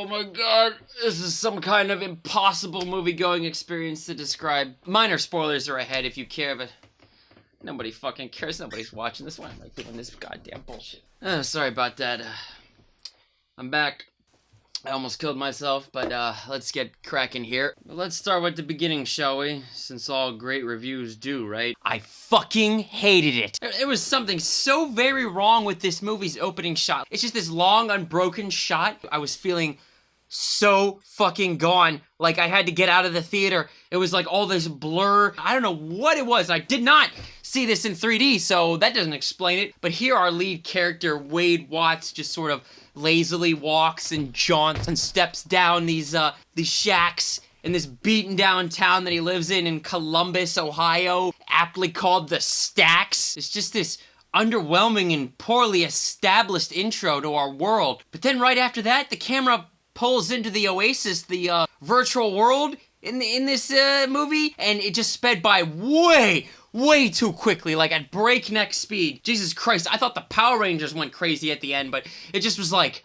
Oh my god, this is some kind of impossible movie-going experience to describe. Minor spoilers are ahead if you care, but nobody fucking cares. Nobody's watching this. Why am I doing this goddamn bullshit? Sorry about that. I'm back. I almost killed myself, but let's get cracking here. Let's start with the beginning, shall we? Since all great reviews do, right? I fucking hated it. There was something so very wrong with this movie's opening shot. It's just this long, unbroken shot. I was feeling so fucking gone. Like I had to get out of the theater. It was like all this blur. I don't know what it was. I did not see this in 3D, so that doesn't explain it. But here our lead character, Wade Watts, just sort of lazily walks and jaunts and steps down these shacks in this beaten down town that he lives in Columbus, Ohio, aptly called the Stacks. It's just this underwhelming and poorly established intro to our world. But then right after that, the camera pulls into the Oasis, the virtual world in this movie, and it just sped by way too quickly, like at breakneck speed. Jesus Christ, I thought the Power Rangers went crazy at the end, but it just was like,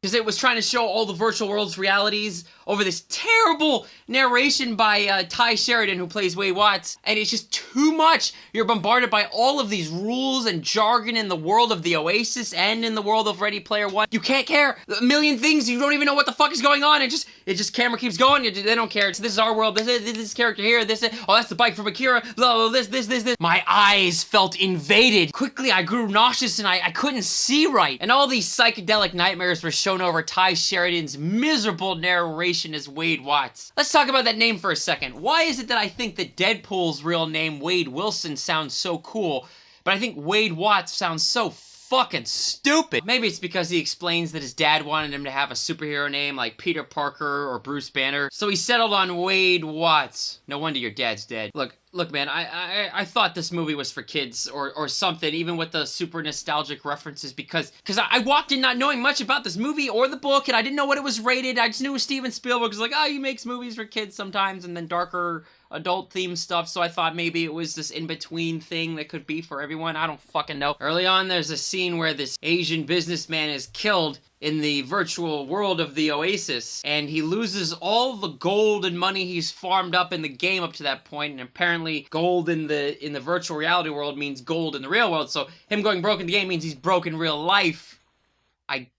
because it was trying to show all the virtual world's realities over this terrible narration by Ty Sheridan, who plays Wade Watts, and it's just too much. You're bombarded by all of these rules and jargon in the world of the Oasis and in the world of Ready Player One. You can't care. A million things, you don't even know what the fuck is going on. It just camera keeps going. They don't care. This is our world. This character here. Oh, that's the bike from Akira. Blah, blah, this. My eyes felt invaded. Quickly, I grew nauseous and I couldn't see right. And all these psychedelic nightmares were shown over Ty Sheridan's miserable narration as Wade Watts. Let's talk about that name for a second. Why is it that I think that Deadpool's real name, Wade Wilson, sounds so cool, but I think Wade Watts sounds so fucking stupid? Maybe it's because he explains that his dad wanted him to have a superhero name like Peter Parker or Bruce Banner, so he settled on Wade Watts. No wonder your dad's dead. Look, man, I thought this movie was for kids or something, even with the super nostalgic references, because I walked in not knowing much about this movie or the book, and I didn't know what it was rated. I just knew Steven Spielberg was like, oh, he makes movies for kids sometimes, and then darker adult themed stuff, so I thought maybe it was this in-between thing that could be for everyone. I don't fucking know. Early on, there's a scene where this Asian businessman is killed in the virtual world of the Oasis, and he loses all the gold and money he's farmed up in the game up to that point, and apparently gold in the virtual reality world means gold in the real world, so him going broke in the game means he's broke in real life,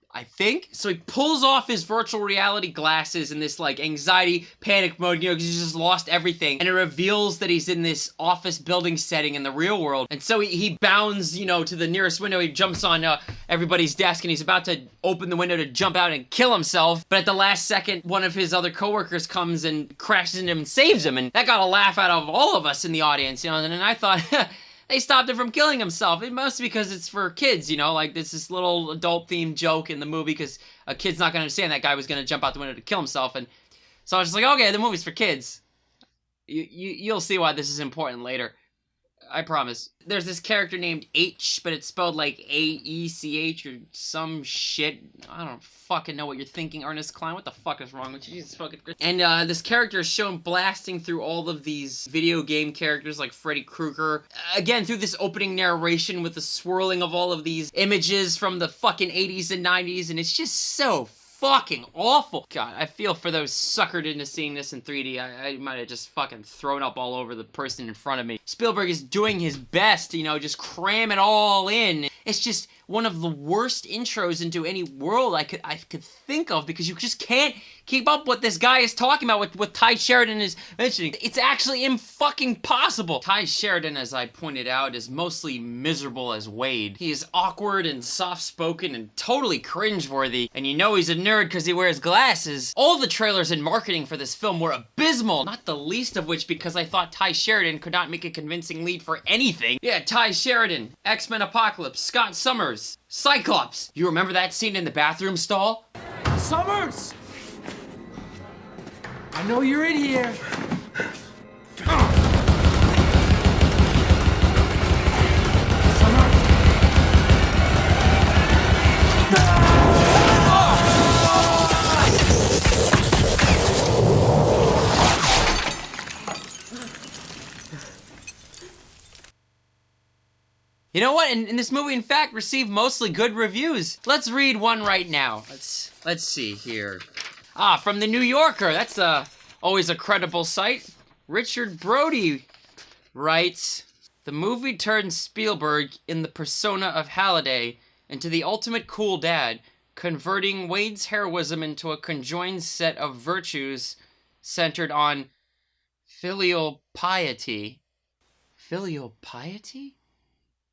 I think. So he pulls off his virtual reality glasses in this like anxiety panic mode, you know, because he's just lost everything, and it reveals that he's in this office building setting in the real world. And so he bounds, you know, to the nearest window. He jumps on everybody's desk, and he's about to open the window to jump out and kill himself, but at the last second, one of his other coworkers comes and crashes into him and saves him, and that got a laugh out of all of us in the audience, you know. And then I thought they stopped him from killing himself. It must be because it's for kids, you know, like this little adult-themed joke in the movie, because a kid's not going to understand that guy was going to jump out the window to kill himself. And so I was just like, okay, the movie's for kids. You'll see why this is important later. I promise. There's this character named H, but it's spelled like A-E-C-H or some shit. I don't fucking know what you're thinking, Ernest Cline. What the fuck is wrong with you? Jesus fucking Christ. And this character is shown blasting through all of these video game characters like Freddy Krueger. Again, through this opening narration with the swirling of all of these images from the fucking 80s and 90s, and it's just so fucking awful. God, I feel for those suckered into seeing this in 3D. I might have just fucking thrown up all over the person in front of me. Spielberg is doing his best, you know, just cram it all in. It's just one of the worst intros into any world I could think of, because you just can't keep up what this guy is talking about with Ty Sheridan is mentioning. It's actually fucking possible. Ty Sheridan, as I pointed out, is mostly miserable as Wade. He is awkward and soft-spoken and totally cringeworthy, and you know he's a nerd because he wears glasses. All the trailers and marketing for this film were abysmal, not the least of which because I thought Ty Sheridan could not make a convincing lead for anything. Yeah, Ty Sheridan, X-Men Apocalypse, Scott Summers, Cyclops. You remember that scene in the bathroom stall? Summers! I know you're in here. You know what? And this movie, in fact, received mostly good reviews. Let's read one right now. Let's Let's see here. From the New Yorker. That's always a credible site. Richard Brody writes, the movie turned Spielberg in the persona of Halliday into the ultimate cool dad, converting Wade's heroism into a conjoined set of virtues centered on filial piety. Filial piety?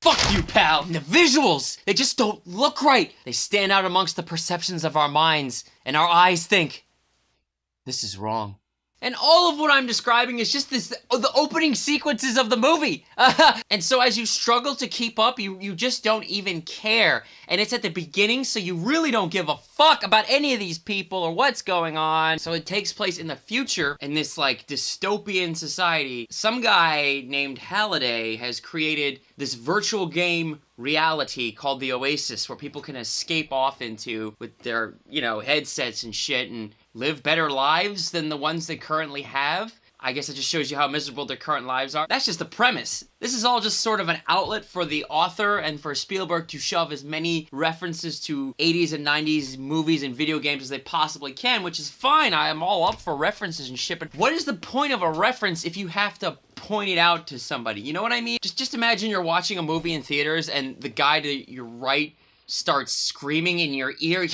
Fuck you, pal! And the visuals! They just don't look right! They stand out amongst the perceptions of our minds, and our eyes think, this is wrong. And all of what I'm describing is just the opening sequences of the movie. And so as you struggle to keep up, you just don't even care. And it's at the beginning, so you really don't give a fuck about any of these people or what's going on. So it takes place in the future, in this like dystopian society. Some guy named Halliday has created this virtual game reality called the Oasis, where people can escape off into with their, headsets and shit and live better lives than the ones they currently have. I guess it just shows you how miserable their current lives are. That's just the premise. This is all just sort of an outlet for the author and for Spielberg to shove as many references to 80s and 90s movies and video games as they possibly can, which is fine. I am all up for references and shit, but what is the point of a reference if you have to point it out to somebody? You know what I mean? Just imagine you're watching a movie in theaters and the guy to your right starts screaming in your ear.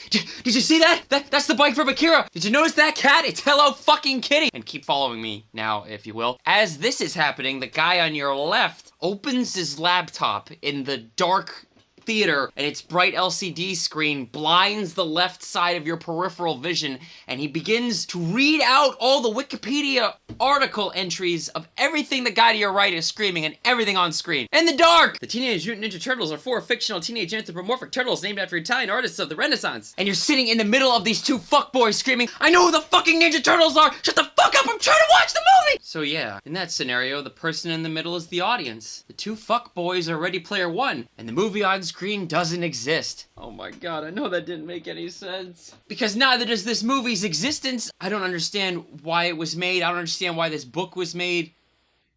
Did you see that? That's the bike from Akira. Did you notice that cat? It's Hello fucking Kitty. And keep following me now, if you will. As this is happening, the guy on your left opens his laptop in the dark theater, and its bright LCD screen blinds the left side of your peripheral vision, and he begins to read out all the Wikipedia article entries of everything the guy to your right is screaming and everything on screen. In the dark! The Teenage Mutant Ninja Turtles are 4 fictional teenage anthropomorphic turtles named after Italian artists of the Renaissance. And you're sitting in the middle of these two fuckboys screaming, I know who the fucking Ninja Turtles are! Shut the fuck up! I'm trying to watch the movie! So yeah, in that scenario, the person in the middle is the audience. The two fuckboys are Ready Player One, and the movie on screen doesn't exist. Oh my god, I know that didn't make any sense. Because neither does this movie's existence. I don't understand why it was made. I don't understand why this book was made.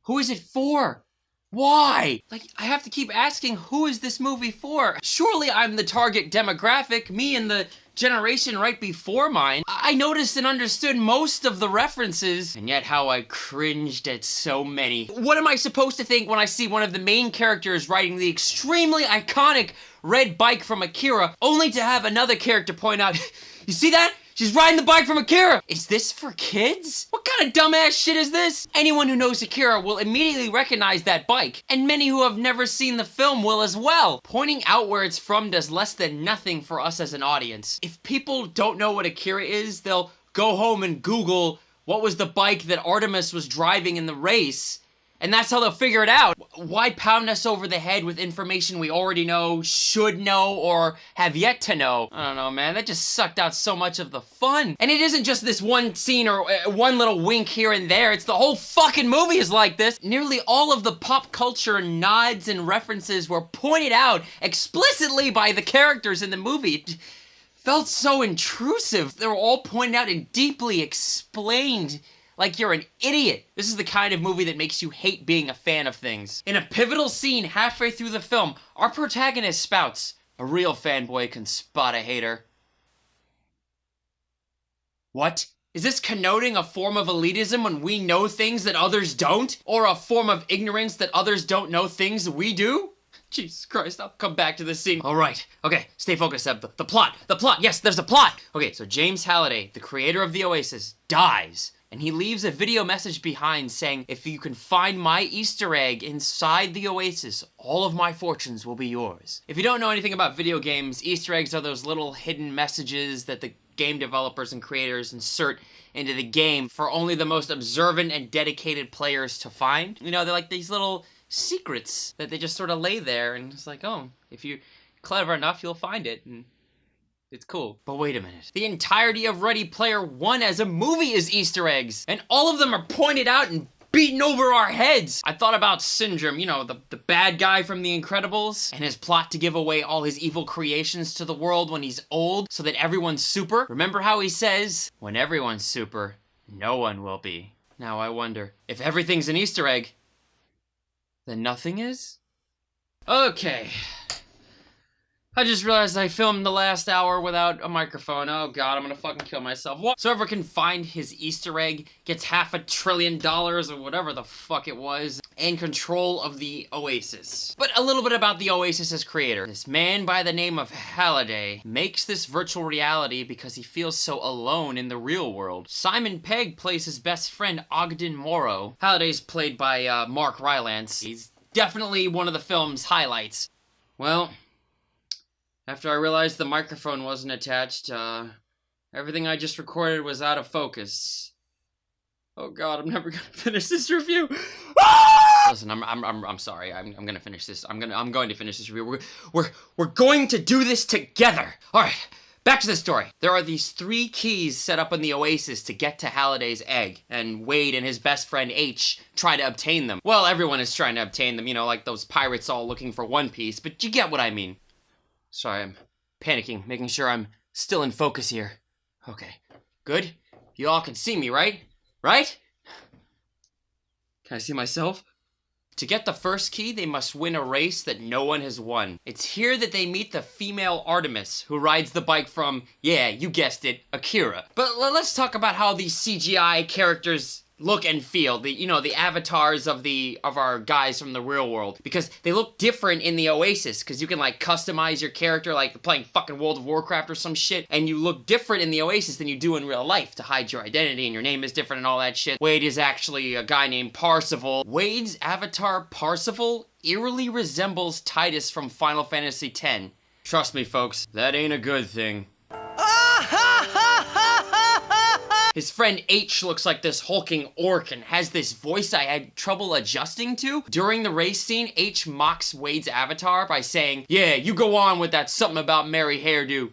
Who is it for? Why? Like, I have to keep asking, who is this movie for? Surely I'm the target demographic, me and the generation right before mine. I noticed and understood most of the references, and yet how I cringed at so many. What am I supposed to think when I see one of the main characters riding the extremely iconic red bike from Akira, only to have another character point out, you see that? She's riding the bike from Akira! Is this for kids? What kind of dumbass shit is this? Anyone who knows Akira will immediately recognize that bike, and many who have never seen the film will as well. Pointing out where it's from does less than nothing for us as an audience. If people don't know what Akira is, they'll go home and Google what was the bike that Artemis was driving in the race, and that's how they'll figure it out. Why pound us over the head with information we already know, should know, or have yet to know? I don't know, man. That just sucked out so much of the fun. And it isn't just this one scene or one little wink here and there. It's the whole fucking movie is like this. Nearly all of the pop culture nods and references were pointed out explicitly by the characters in the movie. It felt so intrusive. They were all pointed out and deeply explained like you're an idiot. This is the kind of movie that makes you hate being a fan of things. In a pivotal scene halfway through the film, our protagonist spouts, a real fanboy can spot a hater. What? Is this connoting a form of elitism when we know things that others don't? Or a form of ignorance that others don't know things that we do? Jesus Christ, I'll come back to this scene. All right, okay, stay focused, Seb. The plot, yes, there's a plot. Okay, so James Halliday, the creator of the Oasis, dies. And he leaves a video message behind saying, if you can find my Easter egg inside the Oasis, all of my fortunes will be yours. If you don't know anything about video games, Easter eggs are those little hidden messages that the game developers and creators insert into the game for only the most observant and dedicated players to find. You know, they're like these little secrets that they just sort of lay there, and it's like, oh, if you're clever enough, you'll find it. And it's cool. But wait a minute. The entirety of Ready Player One as a movie is Easter eggs, and all of them are pointed out and beaten over our heads. I thought about Syndrome, you know, the bad guy from The Incredibles, and his plot to give away all his evil creations to the world when he's old so that everyone's super. Remember how he says, when everyone's super, no one will be. Now I wonder, if everything's an Easter egg, then nothing is? Okay. I just realized I filmed the last hour without a microphone. Oh god, I'm gonna fucking kill myself. So whoever can find his Easter egg gets $500 billion or whatever the fuck it was, and control of the Oasis. But a little bit about the Oasis's creator. This man by the name of Halliday makes this virtual reality because he feels so alone in the real world. Simon Pegg plays his best friend Ogden Morrow. Halliday's played by Mark Rylance. He's definitely one of the film's highlights. Well, after I realized the microphone wasn't attached, everything I just recorded was out of focus. Oh god, I'm never gonna finish this review. Ah! Listen, I'm sorry. I'm gonna finish this. I'm going to finish this review. We're going to do this together. All right. Back to the story. There are these 3 keys set up in the Oasis to get to Halliday's egg, and Wade and his best friend H try to obtain them. Well, everyone is trying to obtain them, you know, like those pirates all looking for One Piece, but you get what I mean. Sorry, I'm panicking, making sure I'm still in focus here. Okay, good. You all can see me, right? Right? Can I see myself? To get the first key, they must win a race that no one has won. It's here that they meet the female Artemis, who rides the bike from, yeah, you guessed it, Akira. But let's talk about how these CGI characters look and feel, the avatars of our guys from the real world, because they look different in the Oasis, because you can like customize your character like playing fucking World of Warcraft or some shit, and you look different in the Oasis than you do in real life to hide your identity, and your name is different and all that shit. Wade is actually a guy named Parsifal. Wade's avatar Parsifal eerily resembles Titus from Final Fantasy X. Trust me folks, that ain't a good thing. His friend H looks like this hulking orc and has this voice I had trouble adjusting to. During the race scene, H mocks Wade's avatar by saying, yeah, you go on with that something about Mary hairdo.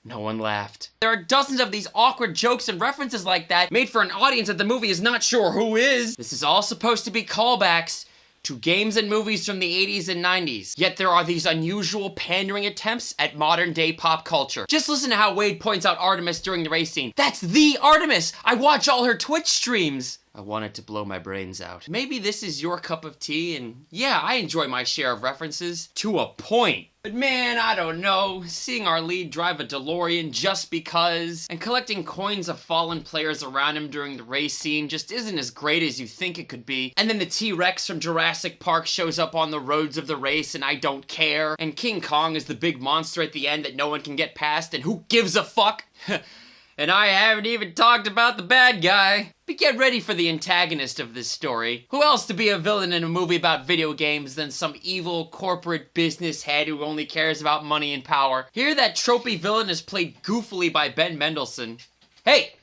No one laughed. There are dozens of these awkward jokes and references like that made for an audience that the movie is not sure who is. This is all supposed to be callbacks to games and movies from the 80s and 90s. Yet there are these unusual pandering attempts at modern day pop culture. Just listen to how Wade points out Artemis during the race scene. That's the Artemis! I watch all her Twitch streams! I wanted to blow my brains out. Maybe this is your cup of tea, and yeah, I enjoy my share of references, to a point. But man, I don't know, seeing our lead drive a DeLorean just because, and collecting coins of fallen players around him during the race scene just isn't as great as you think it could be. And then the T-Rex from Jurassic Park shows up on the roads of the race and I don't care. And King Kong is the big monster at the end that no one can get past, and who gives a fuck? And I haven't even talked about the bad guy. But get ready for the antagonist of this story. Who else to be a villain in a movie about video games than some evil corporate business head who only cares about money and power? Here that tropey villain is played goofily by Ben Mendelsohn. Hey!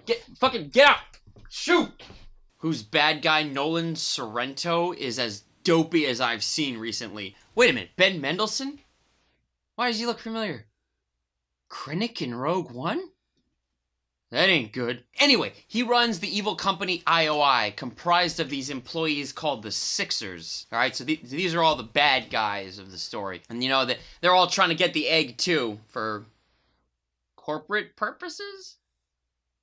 Get out! Shoot! Whose bad guy Nolan Sorrento is as dopey as I've seen recently. Wait a minute, Ben Mendelsohn? Why does he look familiar? Krennic in Rogue One? That ain't good. Anyway, he runs the evil company IOI, comprised of these employees called the Sixers. Alright, so these are all the bad guys of the story. And you know, that they're all trying to get the egg too, for corporate purposes?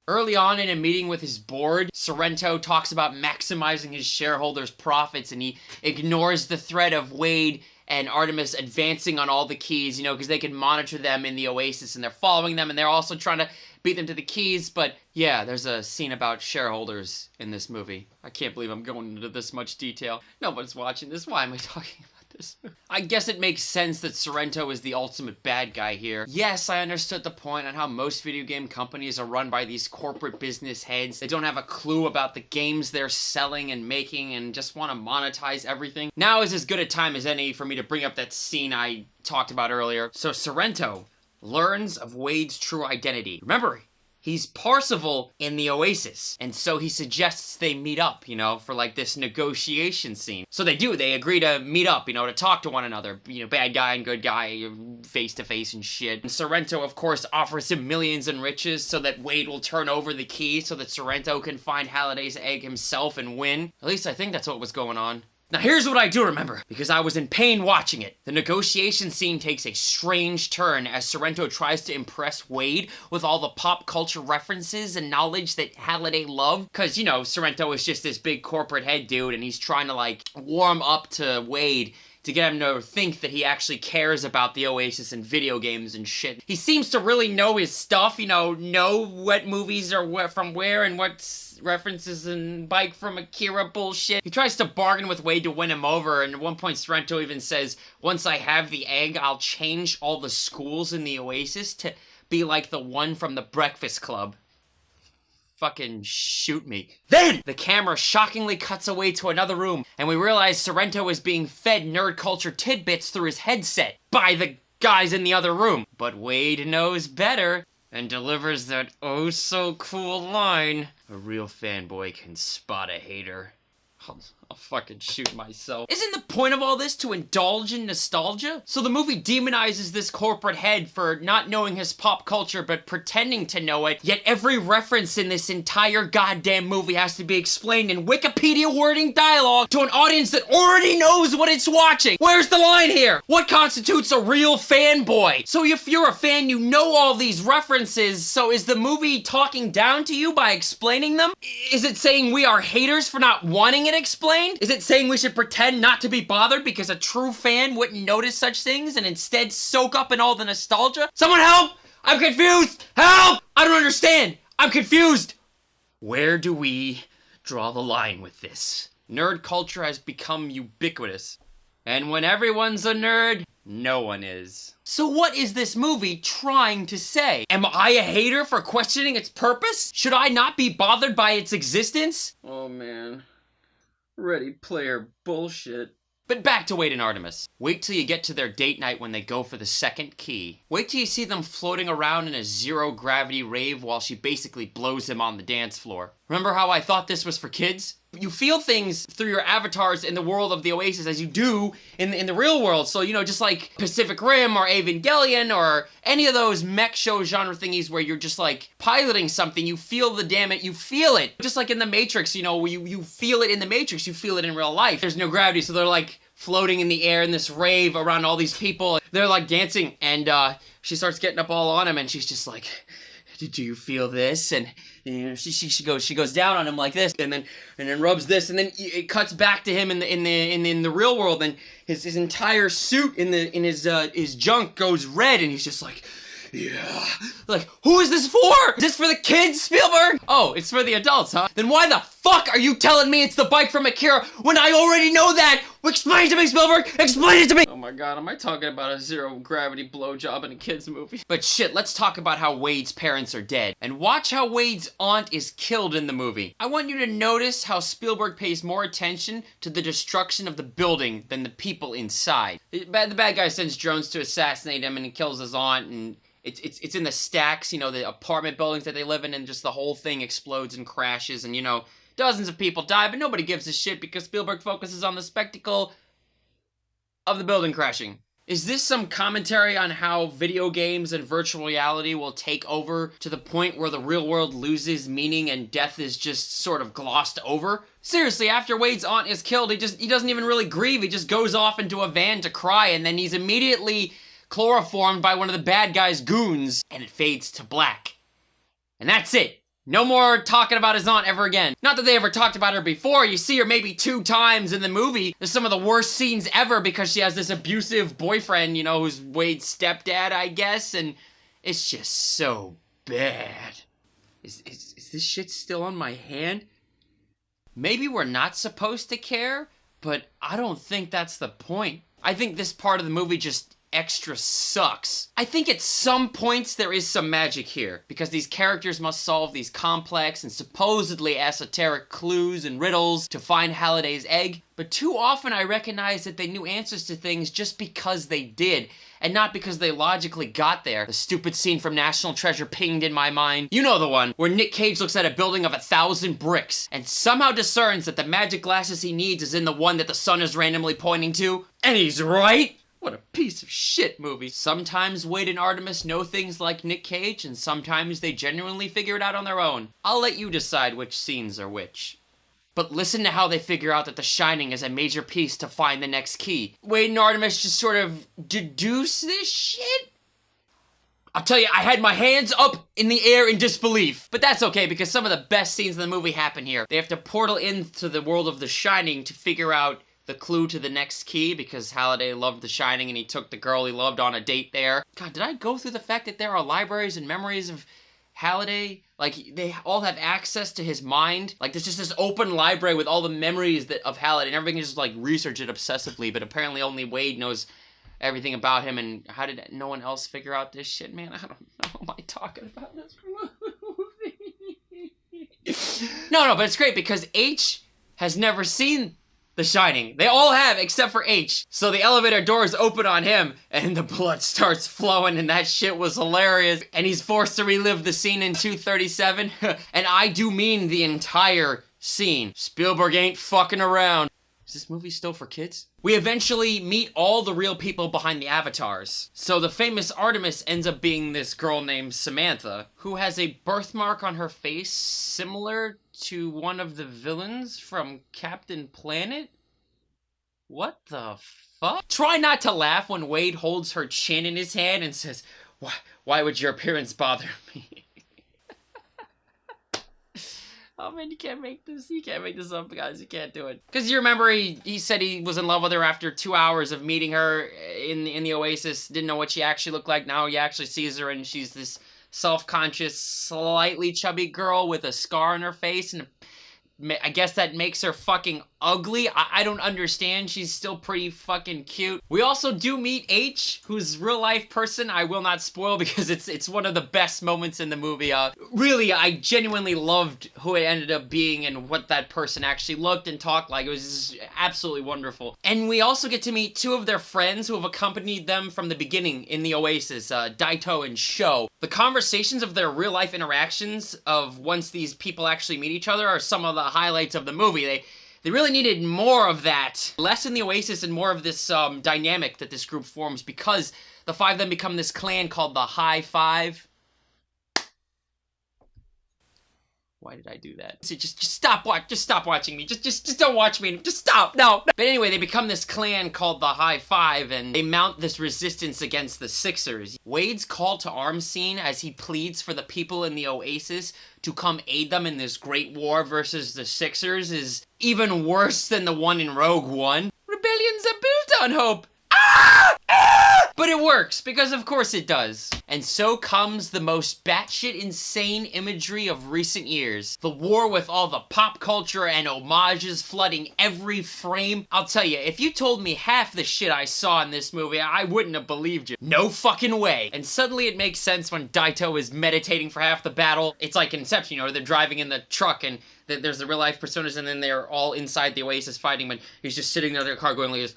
Early on in a meeting with his board, Sorrento talks about maximizing his shareholders' profits, and he ignores the threat of Wade and Artemis advancing on all the keys, you know, because they can monitor them in the Oasis, and they're following them, and they're also trying to beat them to the keys. But yeah, there's a scene about shareholders in this movie. I can't believe I'm going into this much detail. Nobody's watching this. Why am I talking about this? I guess it makes sense that Sorrento is the ultimate bad guy here. Yes, I understood the point on how most video game companies are run by these corporate business heads. They don't have a clue about the games they're selling and making and just want to monetize everything. Now is as good a time as any for me to bring up that scene I talked about earlier. So Sorrento learns of Wade's true identity. Remember, he's Parsifal in the Oasis, and so he suggests they meet up, you know, for like this negotiation scene. So they do, they agree to meet up, you know, to talk to one another, you know, bad guy and good guy, face to face and shit. And Sorrento, of course, offers him millions in riches so that Wade will turn over the key so that Sorrento can find Halliday's egg himself and win. At least I think that's what was going on. Now here's what I do remember, because I was in pain watching it. The negotiation scene takes a strange turn as Sorrento tries to impress Wade with all the pop culture references and knowledge that Halliday loved. Cause, you know, Sorrento is just this big corporate head dude and he's trying to like warm up to Wade to get him to think that he actually cares about the Oasis and video games and shit. He seems to really know his stuff, you know what movies are from where and what references and Bike from Akira bullshit. He tries to bargain with Wade to win him over, and at one point Sorrento even says, once I have the egg, I'll change all the schools in the Oasis to be like the one from the Breakfast Club. Fucking shoot me. Then the camera shockingly cuts away to another room, and we realize Sorrento is being fed nerd culture tidbits through his headset by the guys in the other room. But Wade knows better and delivers that oh so cool line, a real fanboy can spot a hater. I'll fucking shoot myself. Isn't the point of all this to indulge in nostalgia? So the movie demonizes this corporate head for not knowing his pop culture but pretending to know it, yet every reference in this entire goddamn movie has to be explained in Wikipedia wording dialogue to an audience that already knows what it's watching. Where's the line here? What constitutes a real fanboy? So if you're a fan, you know all these references, so is the movie talking down to you by explaining them? Is it saying we are haters for not wanting it explained? Is it saying we should pretend not to be bothered because a true fan wouldn't notice such things and instead soak up in all the nostalgia? Someone help! I'm confused! Help! I don't understand! I'm confused! Where do we draw the line with this? Nerd culture has become ubiquitous. And when everyone's a nerd, no one is. So what is this movie trying to say? Am I a hater for questioning its purpose? Should I not be bothered by its existence? Oh man. Ready Player bullshit. But back to Wade and Artemis. Wait till you get to their date night when they go for the second key. Wait till you see them floating around in a zero-gravity rave while she basically blows him on the dance floor. Remember how I thought this was for kids? You feel things through your avatars in the world of the Oasis as you do in the real world. So, you know, just like Pacific Rim or Evangelion or any of those mech show genre thingies where you're just like piloting something, you feel the damn it, you feel it. Just like in the Matrix, you know, you feel it in the Matrix, you feel it in real life. There's no gravity, so they're like floating in the air in this rave around all these people. They're like dancing, and she starts getting up all on him, and she's just like, do you feel this? And you know, she goes down on him like this, and then rubs this, and then it cuts back to him in the real world, and his entire suit in his junk goes red, and he's just like, yeah. Like, who is this for? Is this for the kids, Spielberg? Oh, it's for the adults, huh? Then why the fuck are you telling me it's the bike from Akira when I already know that? Explain it to me, Spielberg! Explain it to me! Oh my god, am I talking about a zero-gravity blowjob in a kid's movie? But shit, let's talk about how Wade's parents are dead. And watch how Wade's aunt is killed in the movie. I want you to notice how Spielberg pays more attention to the destruction of the building than the people inside. The bad guy sends drones to assassinate him and he kills his aunt, and it's in the stacks, you know, the apartment buildings that they live in, and just the whole thing explodes and crashes, and you know, dozens of people die, but nobody gives a shit because Spielberg focuses on the spectacle of the building crashing. Is this some commentary on how video games and virtual reality will take over to the point where the real world loses meaning and death is just sort of glossed over? Seriously, after Wade's aunt is killed, he doesn't even really grieve, he just goes off into a van to cry, and then he's immediately chloroformed by one of the bad guy's goons, and it fades to black. And that's it. No more talking about his aunt ever again. Not that they ever talked about her before. You see her maybe 2 times in the movie. There's some of the worst scenes ever because she has this abusive boyfriend, you know, who's Wade's stepdad, I guess, and it's just so bad. Is this shit still on my hand? Maybe we're not supposed to care, but I don't think that's the point. I think this part of the movie just extra sucks. I think at some points there is some magic here, because these characters must solve these complex and supposedly esoteric clues and riddles to find Halliday's egg, but too often I recognize that they knew answers to things just because they did, and not because they logically got there. The stupid scene from National Treasure pinged in my mind. You know the one, where Nick Cage looks at a building of 1,000 bricks, and somehow discerns that the magic glasses he needs is in the one that the sun is randomly pointing to, and he's right! What a piece of shit movie. Sometimes Wade and Artemis know things like Nick Cage, and sometimes they genuinely figure it out on their own. I'll let you decide which scenes are which. But listen to how they figure out that The Shining is a major piece to find the next key. Wade and Artemis just sort of deduce this shit? I'll tell you, I had my hands up in the air in disbelief. But that's okay, because some of the best scenes in the movie happen here. They have to portal into the world of The Shining to figure out the clue to the next key because Halliday loved The Shining and he took the girl he loved on a date there. God, did I go through the fact that there are libraries and memories of Halliday? Like, they all have access to his mind. Like, there's just this open library with all the memories of Halliday, and everything is just, like, research it obsessively, but apparently only Wade knows everything about him, and how did no one else figure out this shit, man? I don't know. Am I talking about this movie? No, but it's great because H has never seen The Shining. They all have, except for H. So the elevator doors open on him, and the blood starts flowing, and that shit was hilarious. And he's forced to relive the scene in 237, and I do mean the entire scene. Spielberg ain't fucking around. Is this movie still for kids? We eventually meet all the real people behind the avatars. So the famous Artemis ends up being this girl named Samantha, who has a birthmark on her face similar to one of the villains from Captain Planet? What the fuck? Try not to laugh when Wade holds her chin in his hand and says, why would your appearance bother me? Oh man, you can't make this. You can't make this up, guys. You can't do it. Because you remember he said he was in love with her after 2 hours of meeting her in the Oasis. Didn't know what she actually looked like. Now he actually sees her and she's this self-conscious, slightly chubby girl with a scar on her face, and I guess that makes her fucking ugly. I don't understand. She's still pretty fucking cute. We also do meet H, who's real life person. I will not spoil because it's one of the best moments in the movie. Really, I genuinely loved who it ended up being and what that person actually looked and talked like. It was just absolutely wonderful. And we also get to meet two of their friends who have accompanied them from the beginning in the Oasis, Daito and Sho. The conversations of their real life interactions of once these people actually meet each other are some of the highlights of the movie. They really needed more of that. Less in the Oasis and more of this dynamic that this group forms because the five of them become this clan called the High Five. Why did I do that? Just stop watching me. Just don't watch me. Just stop. No. But anyway, they become this clan called the High Five, and they mount this resistance against the Sixers. Wade's call to arms scene as he pleads for the people in the Oasis to come aid them in this great war versus the Sixers is even worse than the one in Rogue One. Rebellions are built on hope. But it works, because of course it does. And so comes the most batshit insane imagery of recent years. The war with all the pop culture and homages flooding every frame. I'll tell you, if you told me half the shit I saw in this movie, I wouldn't have believed you. No fucking way. And suddenly it makes sense when Daito is meditating for half the battle. It's like Inception, you know, they're driving in the truck and there's the real life personas and then they're all inside the Oasis fighting, but he's just sitting there in their car going like this,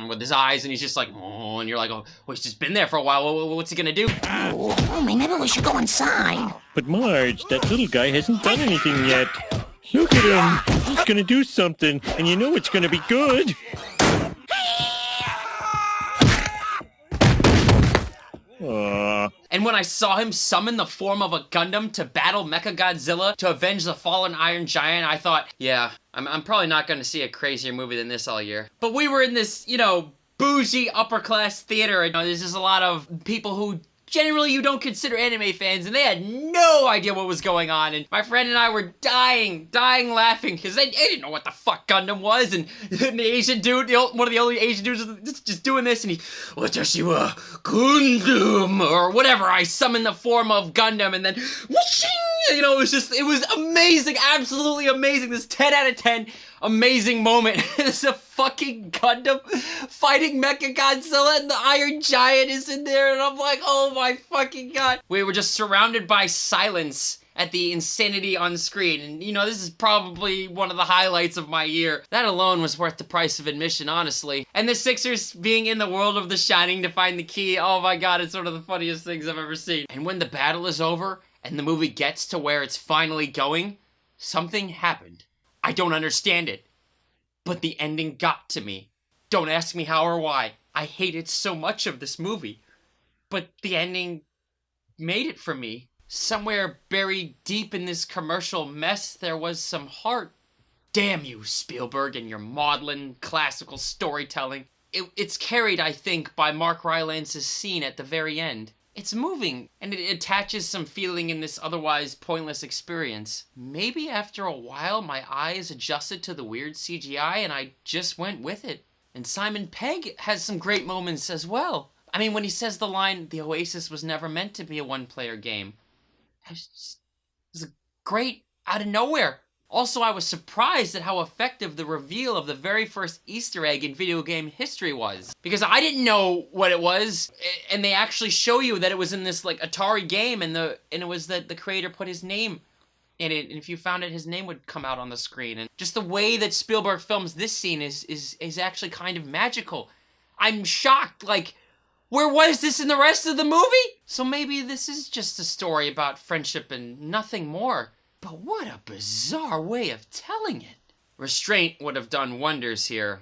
with his eyes, and he's just like, oh, and you're like, oh, he's just been there for a while. What's he gonna do? Oh, maybe we should go inside. But Marge, that little guy hasn't done anything yet. Look at him. He's gonna do something, and you know it's gonna be good. And when I saw him summon the form of a Gundam to battle Mechagodzilla to avenge the fallen Iron Giant, I thought, yeah, I'm probably not going to see a crazier movie than this all year. But we were in this, you know, bougie upper-class theater, and there's just a lot of people who generally you don't consider anime fans, and they had no idea what was going on, and my friend and I were dying laughing, because they didn't know what the fuck Gundam was, and the Asian dude, one of the only Asian dudes was just doing this, and he, Watashi wa Gundam, or whatever, I summoned the form of Gundam, and then, whooshing, you know, it was amazing, absolutely amazing, this 10 out of 10 amazing moment. It's a fucking Gundam fighting Mechagodzilla and the Iron Giant is in there and I'm like, oh my fucking god. We were just surrounded by silence at the insanity on screen, and you know, this is probably one of the highlights of my year. That alone was worth the price of admission, honestly. And the Sixers being in the world of The Shining to find the key, oh my god, it's one of the funniest things I've ever seen. And when the battle is over and the movie gets to where it's finally going, something happened. I don't understand it, but the ending got to me. Don't ask me how or why. I hated so much of this movie, but the ending made it for me. Somewhere buried deep in this commercial mess, there was some heart. Damn you, Spielberg, and your maudlin classical storytelling. It's carried, I think, by Mark Rylance's scene at the very end. It's moving, and it attaches some feeling in this otherwise pointless experience. Maybe after a while my eyes adjusted to the weird CGI and I just went with it. And Simon Pegg has some great moments as well. I mean, when he says the line, "The Oasis was never meant to be a one-player game." It was great out of nowhere. Also, I was surprised at how effective the reveal of the very first Easter egg in video game history was. Because I didn't know what it was, and they actually show you that it was in this like Atari game, and it was that the creator put his name in it, and if you found it, his name would come out on the screen. And just the way that Spielberg films this scene is actually kind of magical. I'm shocked, like, where was this in the rest of the movie? So maybe this is just a story about friendship and nothing more. But what a bizarre way of telling it. Restraint would have done wonders here.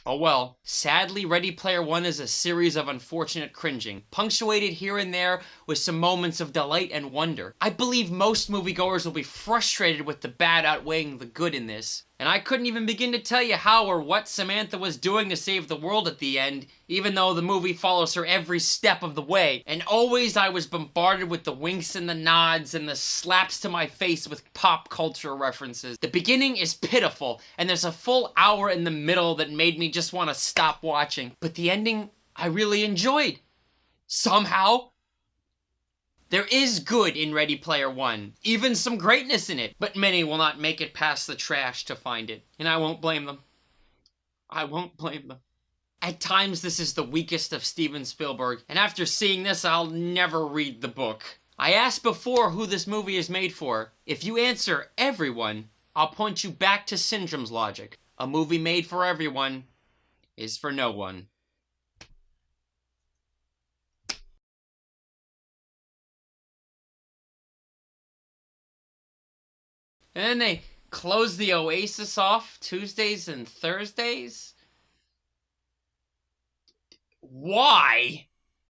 Oh well. Sadly, Ready Player One is a series of unfortunate cringing, punctuated here and there with some moments of delight and wonder. I believe most moviegoers will be frustrated with the bad outweighing the good in this. And I couldn't even begin to tell you how or what Samantha was doing to save the world at the end, even though the movie follows her every step of the way. And always I was bombarded with the winks and the nods and the slaps to my face with pop culture references. The beginning is pitiful, and there's a full hour in the middle that made me just want to stop watching. But the ending, I really enjoyed. Somehow. There is good in Ready Player One, even some greatness in it, but many will not make it past the trash to find it, and I won't blame them. I won't blame them. At times this is the weakest of Steven Spielberg, and after seeing this I'll never read the book. I asked before who this movie is made for. If you answer everyone, I'll point you back to Syndrome's logic. A movie made for everyone is for no one. And then they close the Oasis off Tuesdays and Thursdays? Why?